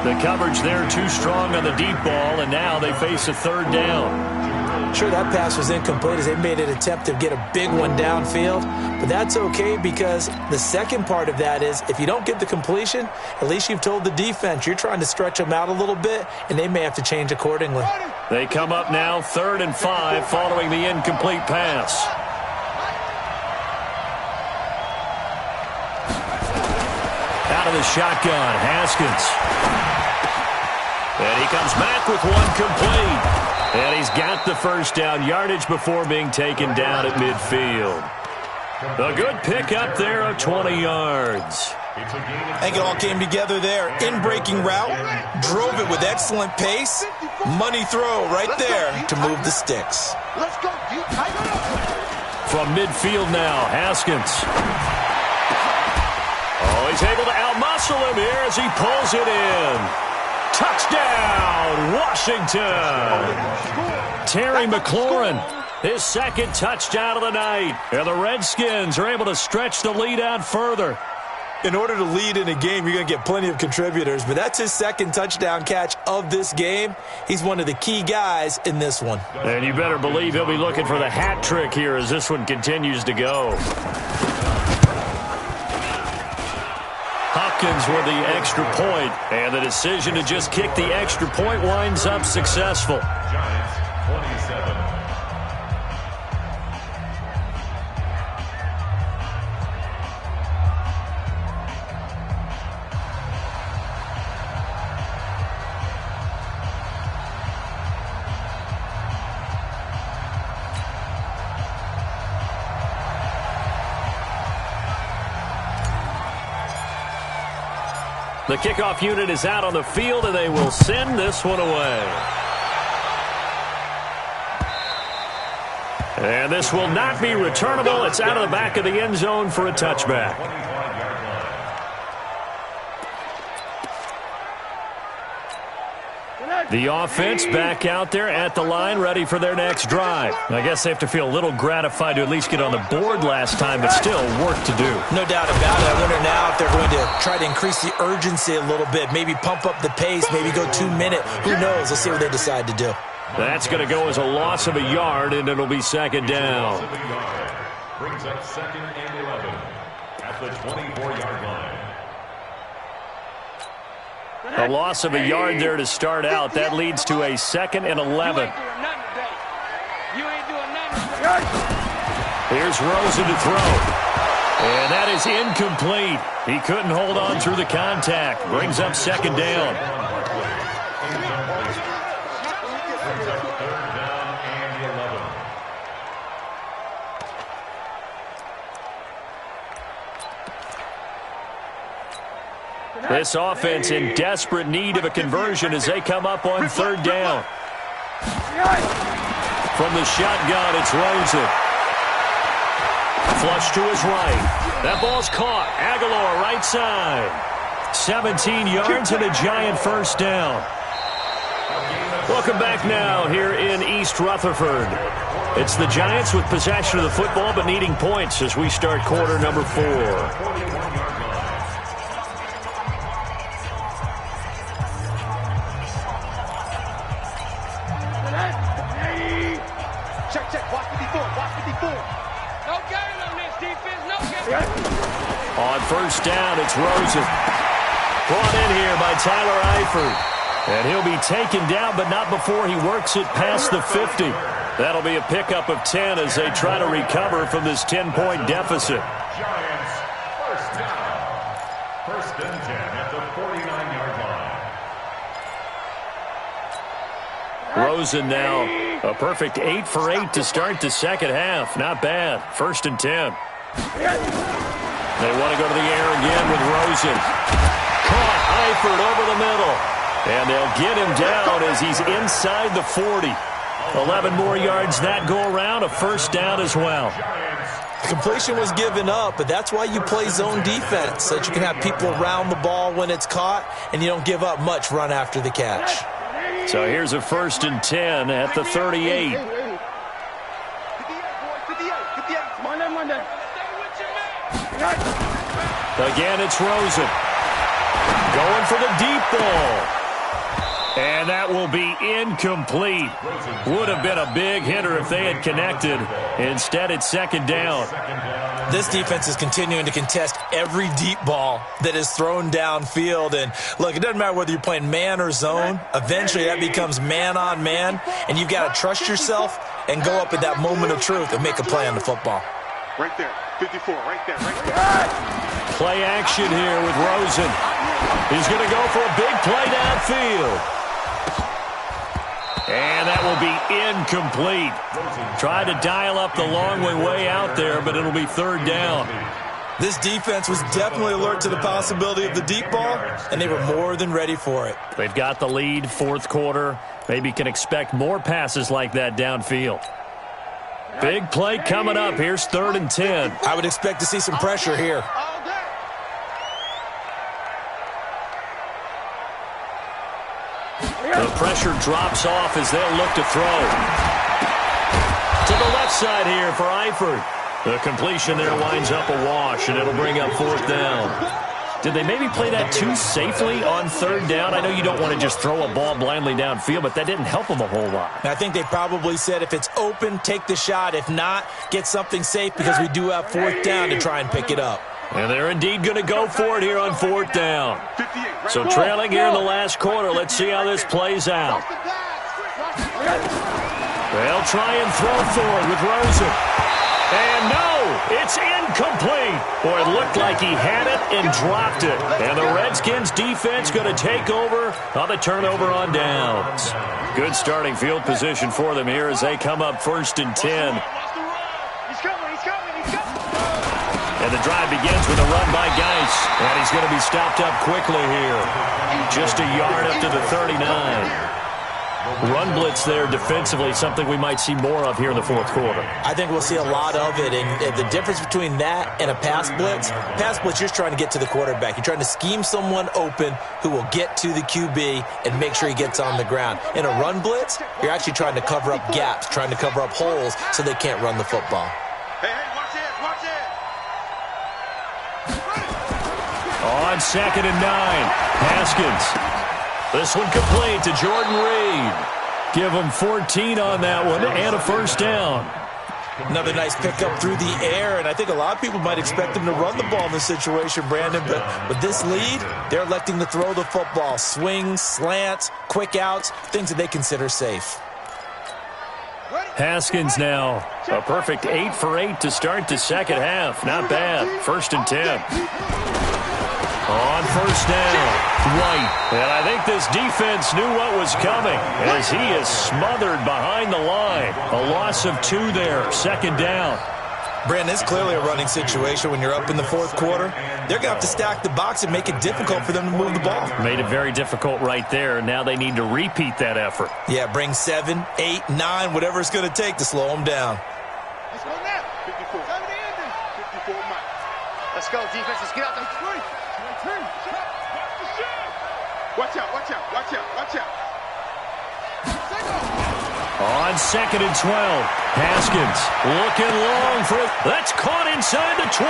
The coverage there too strong on the deep ball, and now they face a 3rd down. Sure, that pass was incomplete as they made an attempt to get a big one downfield, but that's okay because the second part of that is if you don't get the completion, at least you've told the defense you're trying to stretch them out a little bit, and they may have to change accordingly. They come up now 3rd and 5 following the incomplete pass. Out of the shotgun, Haskins. And he comes back with one complete. And he's got the first down yardage before being taken down at midfield. A good pickup there of 20 yards. I think it all came together there. In-breaking route, drove it with excellent pace. Money throw right there to move the sticks. From midfield now, Haskins. Oh, he's able to outmuscle him here as he pulls it in. Touchdown, Washington. Terry McLaurin, his 2nd touchdown of the night. And the Redskins are able to stretch the lead out further. In order to lead in a game, you're going to get plenty of contributors, but that's his 2nd touchdown catch of this game. He's one of the key guys in this one. And you better believe he'll be looking for the hat trick here as this one continues to go. Hopkins with the extra point, and the decision to just kick the extra point winds up successful. Giants 27. The kickoff unit is out on the field, and they will send this one away. And this will not be returnable. It's out of the back of the end zone for a touchback. The offense back out there at the line, ready for their next drive. I guess they have to feel a little gratified to at least get on the board last time, but still work to do. No doubt about it. I wonder now if they're going to try to increase the urgency a little bit, maybe pump up the pace, maybe go 2-minute. Who knows? Let's see what they decide to do. That's going to go as a loss of a yard, and it'll be 2nd down. Brings up 2nd and 11 at the 24-yard line. A loss of a yard there to start out. That leads to a 2nd and 11. Here's Rosen to throw. And that is incomplete. He couldn't hold on through the contact. Brings up 2nd down. This offense in desperate need of a conversion as they come up on 3rd down. From the shotgun, it's Rosen. Flush to his right. That ball's caught. Aguilar right side. 17 yards and a Giant first down. Welcome back now here in East Rutherford. It's the Giants with possession of the football but needing points as we start quarter number 4. On first down, it's Rosen. Brought in here by Tyler Eifert. And he'll be taken down, but not before he works it past the 50. That'll be a pickup of 10 as they try to recover from this 10-point deficit. Giants first down. 1st and 10 at the 49-yard line. Rosen now. A perfect 8 for 8 to start the second half. Not bad. 1st and 10. They want to go to the air again with Rosen. Caught Eifert over the middle. And they'll get him down as he's inside the 40. 11 more yards that go around. A 1st down as well. Completion was given up, but that's why you play zone defense, so that you can have people around the ball when it's caught, and you don't give up much run after the catch. So here's a 1st and 10 at the 38. Again, it's Rosen. Going for the deep ball. And that will be incomplete. Would have been a big hitter if they had connected. Instead, it's 2nd down. This defense is continuing to contest every deep ball that is thrown downfield. And, look, it doesn't matter whether you're playing man or zone. Eventually, that becomes man-on-man. And you've got to trust yourself and go up at that moment of truth and make a play on the football. Right there. 54. Right there. Right there. Play action here with Rosen. He's going to go for a big play downfield. And that will be incomplete. Try to dial up the long way out there, but it'll be 3rd down. This defense was definitely alert to the possibility of the deep ball, and they were more than ready for it. They've got the lead, 4th quarter. Maybe can expect more passes like that downfield. Big play coming up. Here's 3rd and 10. I would expect to see some pressure here. The pressure drops off as they'll look to throw. To the left side here for Eifert. The completion there winds up a wash, and it'll bring up 4th down. Did they maybe play that too safely on 3rd down? I know you don't want to just throw a ball blindly downfield, but that didn't help them a whole lot. I think they probably said if it's open, take the shot. If not, get something safe because we do have 4th down to try and pick it up. And they're indeed going to go for it here on 4th down. So trailing here in the last quarter. Let's see how this plays out. They'll try and throw forward with Rosen. And no, it's incomplete. Boy, it looked like he had it and dropped it. And the Redskins defense going to take over on the turnover on downs. Good starting field position for them here as they come up 1st and 10. And the drive begins with a run by Geis. And he's going to be stopped up quickly here. Just a yard up to the 39. Run blitz there defensively, something we might see more of here in the 4th quarter. I think we'll see a lot of it. And the difference between that and a pass blitz, you're trying to get to the quarterback. You're trying to scheme someone open who will get to the QB and make sure he gets on the ground. In a run blitz, you're actually trying to cover up gaps, trying to cover up holes so they can't run the football. On 2nd and 9, Haskins. This one complete to Jordan Reed. Give him 14 on that one and a 1st down. Another nice pickup through the air, and I think a lot of people might expect them to run the ball in this situation, Brandon, but with this lead, they're electing to throw the football. Swings, slants, quick outs, things that they consider safe. Haskins now, a perfect 8 for 8 to start the second half. Not bad. 1st and 10. On 1st down, White. And I think this defense knew what was coming as he is smothered behind the line. A loss of 2 there, 2nd down. Brandon, it's clearly a running situation when you're up in the 4th quarter. They're going to have to stack the box and make it difficult for them to move the ball. Made it very difficult right there. Now they need to repeat that effort. Yeah, bring 7, 8, 9, whatever it's going to take to slow them down. Let's go now. 54. 54 Mike. Let's go, defense. Let's get out there. Watch out, watch out, watch out, watch out. On 2nd and 12, Haskins looking long for it. That's caught inside the 20.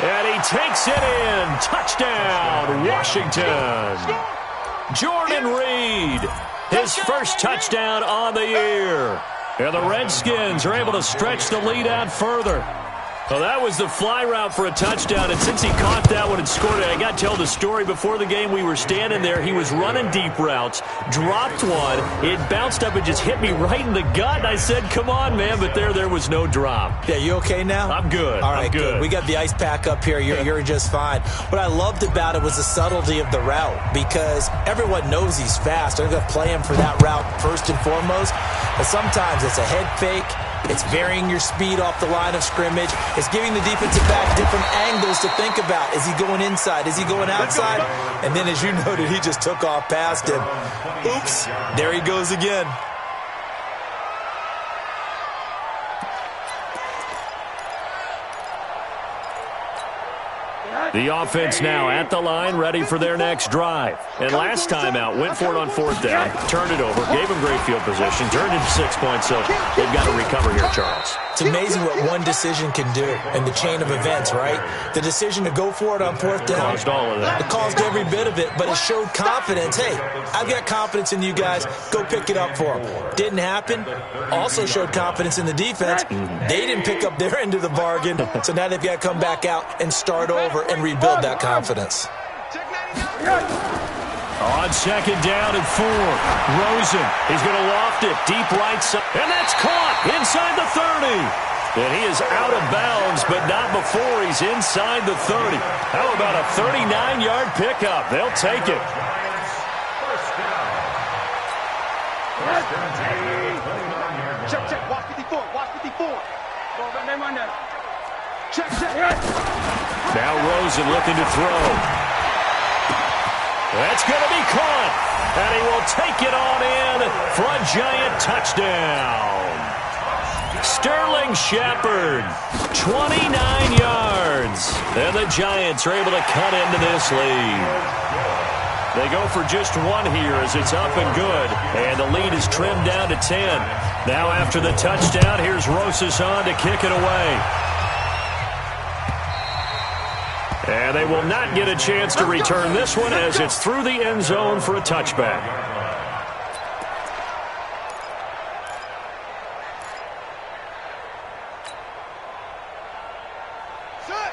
And he takes it in. Touchdown, Washington. Jordan Reed, his first touchdown on the year. And the Redskins are able to stretch the lead out further. Well, that was the fly route for a touchdown, and since he caught that one and scored it, I got to tell the story. Before the game, we were standing there. He was running deep routes, dropped one. It bounced up and just hit me right in the gut, and I said, come on, man, but there was no drop. Yeah, you okay now? I'm good. All right, I'm good. We got the ice pack up here. You're just fine. What I loved about it was the subtlety of the route, because everyone knows he's fast. They're going to play him for that route first and foremost, but sometimes it's a head fake. It's varying your speed off the line of scrimmage. It's giving the defensive back different angles to think about. Is he going inside? Is he going outside? And then, as you noted, he just took off past him. Oops, there he goes again. The offense now at the line, ready for their next drive. And last time out, went for it on fourth down, turned it over, gave them great field position, turned it to 6 points, so they've got to recover here, Charles. It's amazing what one decision can do in the chain of events, right? The decision to go for it on fourth down. Caused all of that. It caused every bit of it, but it showed confidence. Hey, I've got confidence in you guys. Go pick it up for them. Didn't happen. Also showed confidence in the defense. They didn't pick up their end of the bargain, so now they've got to come back out and start over and rebuild that confidence. On second down and 4, Rosen, he's going to loft it deep right side, and that's caught inside the 30. And he is out of bounds, but not before he's inside the 30. How about a 39-yard pickup? They'll take it. Check, watch 54, watch 54. Check. Now Rosen looking to throw. That's going to be caught, and he will take it on in for a Giant touchdown. Sterling Shepard, 29 yards, and the Giants are able to cut into this lead. They go for just one here as it's up and good, and the lead is trimmed down to 10. Now after the touchdown, here's Rosas on to kick it away. And they will not get a chance to return this one as it's through the end zone for a touchback.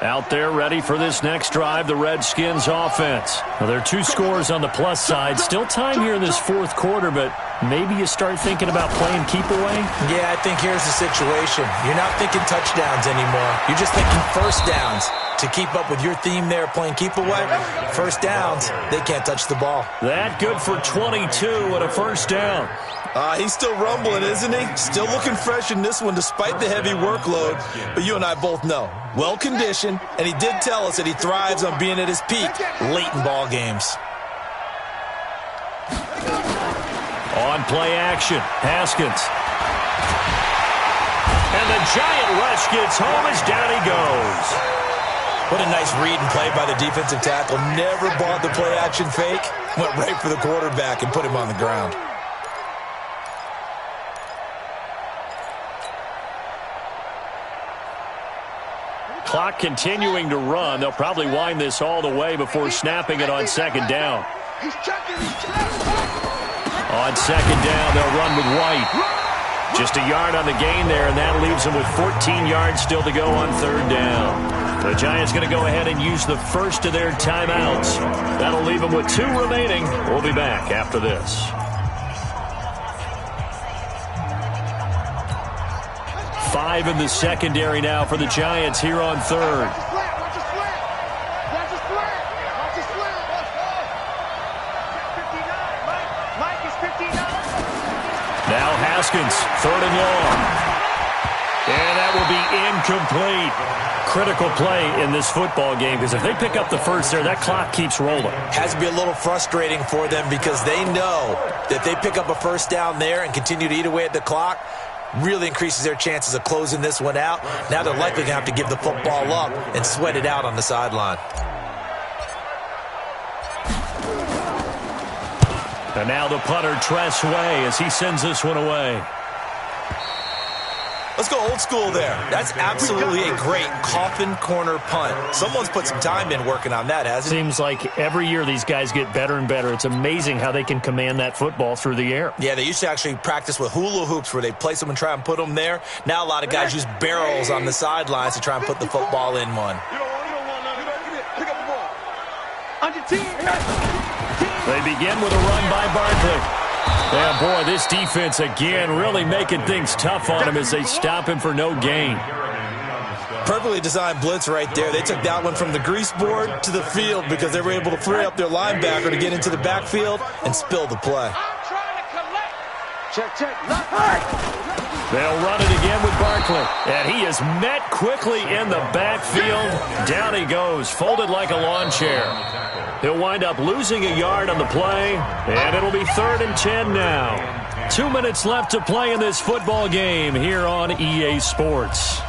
Out there ready for this next drive, the Redskins offense. Well, there are 2 scores on the plus side. Still time here in this fourth quarter, but maybe you start thinking about playing keep away? Yeah, I think here's the situation. You're not thinking touchdowns anymore. You're just thinking first downs. To keep up with your theme there, playing keep away, first downs, they can't touch the ball. That good for 22 and a first down. He's still rumbling, isn't he? Still looking fresh in this one despite the heavy workload. But you and I both know, well-conditioned, and he did tell us that he thrives on being at his peak late in ball games. On play action, Haskins. And the Giant rush gets home as down he goes. What a nice read and play by the defensive tackle. Never bought the play action fake. Went right for the quarterback and put him on the ground. Clock continuing to run. They'll probably wind this all the way before snapping it on second down. On second down, they'll run with White. Just a yard on the gain there, and that leaves them with 14 yards still to go on third down. The Giants going to go ahead and use the first of their timeouts. That'll leave them with 2 remaining. We'll be back after this. Five in the secondary now for the Giants here on third. Now Haskins, third and long. And that will be incomplete. Critical play in this football game, because if they pick up the first there, that clock keeps rolling. Has to be a little frustrating for them because they know that they pick up a first down there and continue to eat away at the clock, really increases their chances of closing this one out. Now they're likely going to have to give the football up and sweat it out on the sideline. And now the punter, Tress Way, as he sends this one away. A Let's go old school there. That's absolutely a great coffin corner punt. Someone's put some time in working on that, hasn't it? Seems like every year these guys get better and better. It's amazing how they can command that football through the air. Yeah, they used to actually practice with hula hoops where they place them and try and put them there. Now a lot of guys use barrels on the sidelines to try and put the football in one. Pick up the ball. On your team. They begin with a run by Barkley. Yeah, boy, this defense again really making things tough on him as they stop him for no gain. Perfectly designed blitz right there. They took that one from the grease board to the field because they were able to free up their linebacker to get into the backfield and spill the play. Check. They'll run it again with Barkley. And he is met quickly in the backfield. Down he goes, folded like a lawn chair. He'll wind up losing a yard on the play, and it'll be 3rd and 10 now. 2 minutes left to play in this football game here on EA Sports.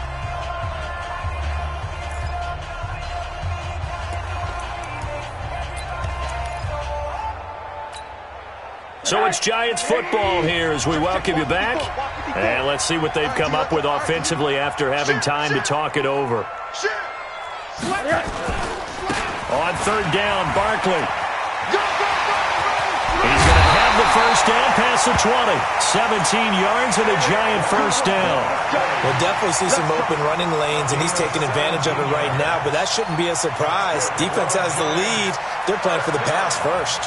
So it's Giants football here as we welcome you back. And let's see what they've come up with offensively after having time to talk it over. On 3rd down, Barkley. He's going to have the first down past the 20. 17 yards and a Giant first down. We'll definitely see some open running lanes, and he's taking advantage of it right now, but that shouldn't be a surprise. Defense has the lead. They're playing for the pass first.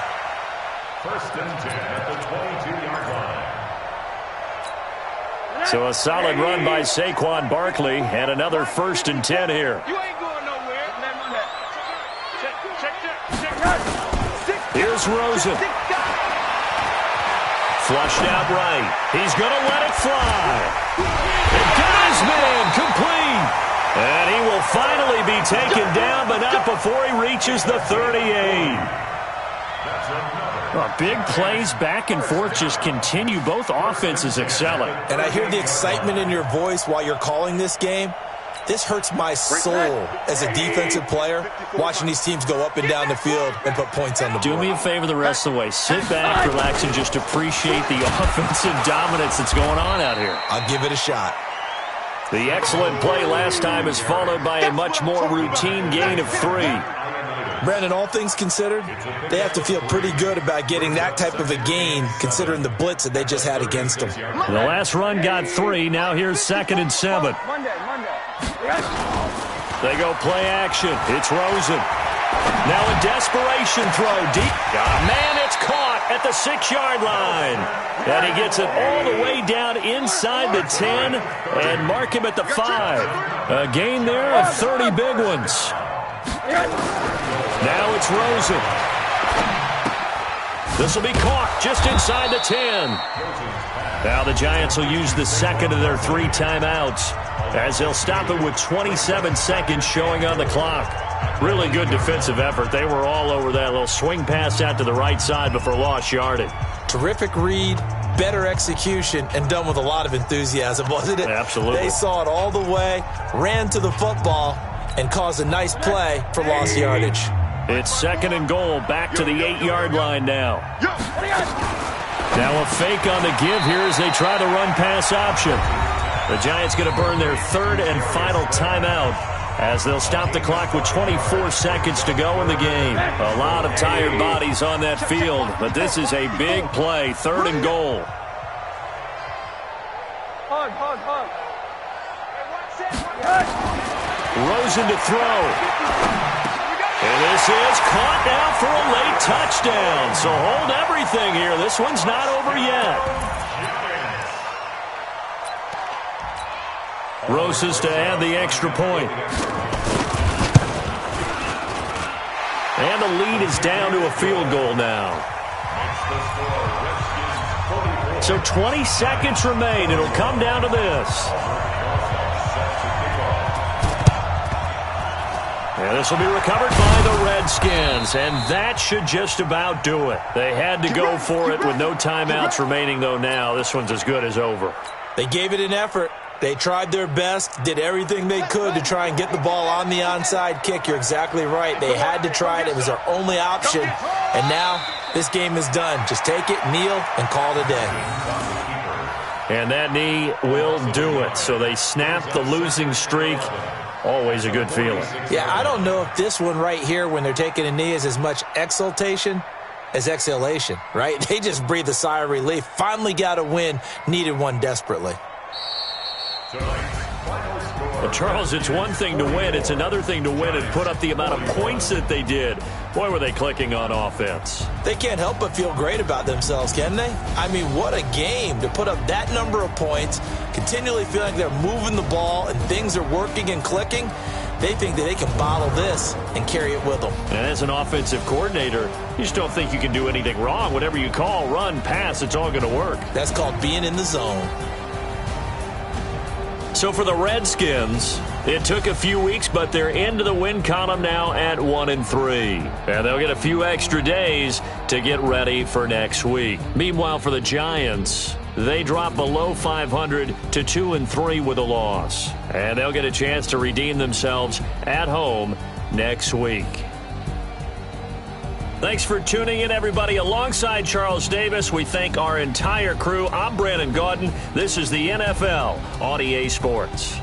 1st and 10 at the 22-yard line. So a solid run by Saquon Barkley and another 1st and 10 here. You ain't going nowhere. Here's Rosen. Flushed out right. He's going to let it fly. It got his man complete. And he will finally be taken down, but not before he reaches the 38. Big plays back and forth just continue. Both offenses excelling. And I hear the excitement in your voice while you're calling this game. This hurts my soul as a defensive player, watching these teams go up and down the field and put points on the board. Do me a favor the rest of the way. Sit back, relax, and just appreciate the offensive dominance that's going on out here. I'll give it a shot. The excellent play last time is followed by a much more routine gain of 3. Brandon, all things considered, they have to feel pretty good about getting that type of a gain considering the blitz that they just had against them. The last run got 3. Now here's 2nd and 7. They go play action. It's Rosen. Now a desperation throw deep. Man, it's caught at the 6-yard line. And he gets it all the way down inside the 10 and mark him at the 5. A gain there of 30 big ones. Now it's Rosen. This will be caught just inside the 10. Now the Giants will use the 2nd of their 3 timeouts as they'll stop it with 27 seconds showing on the clock. Really good defensive effort. They were all over that little swing pass out to the right side before lost yardage. Terrific read, better execution, and done with a lot of enthusiasm, wasn't it? Absolutely. They saw it all the way, ran to the football, and caused a nice play for lost yardage. It's 2nd and goal, back to the 8-yard line now. Now a fake on the give here as they try the run-pass option. The Giants going to burn their 3rd and final timeout as they'll stop the clock with 24 seconds to go in the game. A lot of tired bodies on that field, but this is a big play, 3rd and goal. Rosen to throw. And this is caught now for a late touchdown. So hold everything here. This one's not over yet. Rosen's to add the extra point. And the lead is down to a field goal now. So 20 seconds remain. It'll come down to this. And this will be recovered by the Redskins, and that should just about do it. They had to go for it with no timeouts remaining, though now. This one's as good as over. They gave it an effort. They tried their best, did everything they could to try and get the ball on the onside kick. You're exactly right. They had to try it. It was their only option. And now this game is done. Just take it, kneel, and call it a day. And that knee will do it. So they snap the losing streak. Always a good feeling. Yeah, I don't know if this one right here when they're taking a knee is as much exultation as exhalation, right? They just breathe a sigh of relief. Finally got a win. Needed one desperately. Well, Charles, it's one thing to win. It's another thing to win and put up the amount of points that they did. Boy, were they clicking on offense. They can't help but feel great about themselves, can they? I mean, what a game to put up that number of points, continually feeling like they're moving the ball and things are working and clicking. They think that they can bottle this and carry it with them. And as an offensive coordinator, you just don't think you can do anything wrong. Whatever you call, run, pass, it's all going to work. That's called being in the zone. So for the Redskins, it took a few weeks, but they're into the win column now at 1-3. And they'll get a few extra days to get ready for next week. Meanwhile, for the Giants, they drop below 500 to 2-3 with a loss. And they'll get a chance to redeem themselves at home next week. Thanks for tuning in, everybody. Alongside Charles Davis, we thank our entire crew. I'm Brandon Gaudin. This is the NFL on EA Sports.